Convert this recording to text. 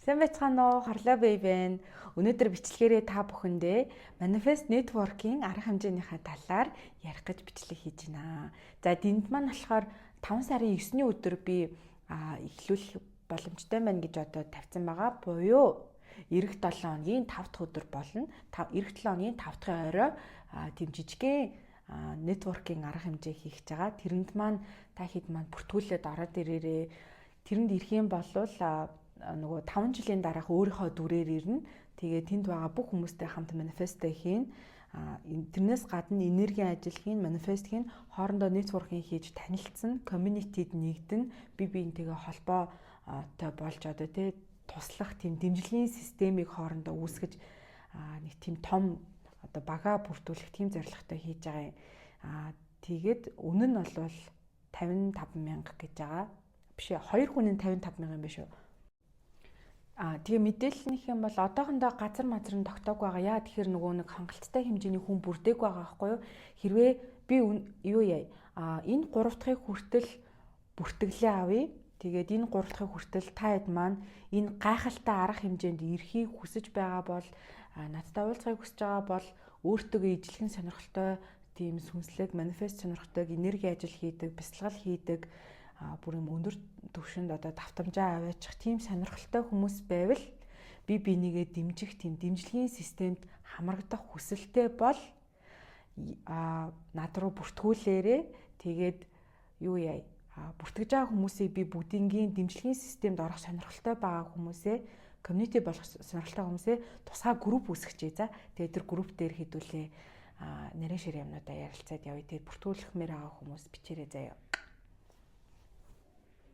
Сайн байцгаана уу? Харлаа бэйбэн. Өнөөдөр бичлэгээрээ та бүхэндээ Manifest Networking арга хэмжээнийхээ талаар ярих гэж бичлэг хийж байна. За энд маань болохоор 5 сарын 9-ний өдөр би эхлүүлэх боломжтой байна гэж одоо тавьсан байгаа. Буюу эх 7 хоногийн 5 дахь өдөр болно. Эх 7 хоногийн 5 дахь орой тийм жижигхэн networking арга хэмжээ хийх гэж байгаа. Тэрэнд маань та хэд маань бүртгүүлээд ороод ирээрээ. Тэрэнд ирэх юм бол нөгөө 5 жилийн дараах өөрийнхөө дүрээр ирнэ. Тэгээ тэнд байгаа бүх хүмүүстэй хамт манифесттэй хийн. Тэрнээс гадна энергийн ажил хийн, манифест хийн, хоорондоо нэтворкинг хийж танилцсан, community-д нэгдэн, бие биентэйгээ холбоотой болж одоо туслах тийм дэмжлэгийн системийг хоорондоо үүсгэж нэг тийм том одоо бага бүртгүүлэх тийм зорилготой хийж байгаа юм. Тэгээд үнэ нь бол 55,000 гэж байгаа. Биш ээ, 2 хүний 55,000 юм биш үү? Тэгээ мэдээлэл нөх юм бол одоохондоо газар мазрын тогтоог байгаа. Яа тэгэхээр нөгөө нэг хангалттай хэмжээний хүн бүрдээг байгаа байхгүй юу? Хэрвээ би юу яа? Энэ 3 дахь хүртэл бүртгэлээ авъя. Тэгээд энэ 3 дахь хүртэл та хэд маань энэ гайхалтай арга хэмжээнд ирэхийг хүсэж байгаа бол надтай уулзахыг хүсэж байгаа бол өөртөө ижлэхэн сонирхолтой тийм сүнслэг манифест сонирхдаг энерги ажил хийдэг, бясалгал хийдэг бүр юм өндөр түвшинд одоо давтамжаа аваачих тийм сонирхолтой хүмүүс байвал би бинийгээ дэмжих тийм дэмжлэгийн системд хамрагдах хүсэлтэй бол над руу бүртгүүлээрээ тэгээд юу яа бүртгэж байгаа хүмүүсийг би бүгдийнгийн дэмжлэгийн системд орох сонирхолтой байгаа хүмүүсээ community болох сонирхолтой хүмүүсээ тусгай групп үүсгэжээ за тэгээд тэр групп дээр хэдүүлээ нарийн шир юмнуудаа ярилцаад явъя тэгээд бүртгүүлэхмээр байгаа хүмүүс бичээрэй заяа.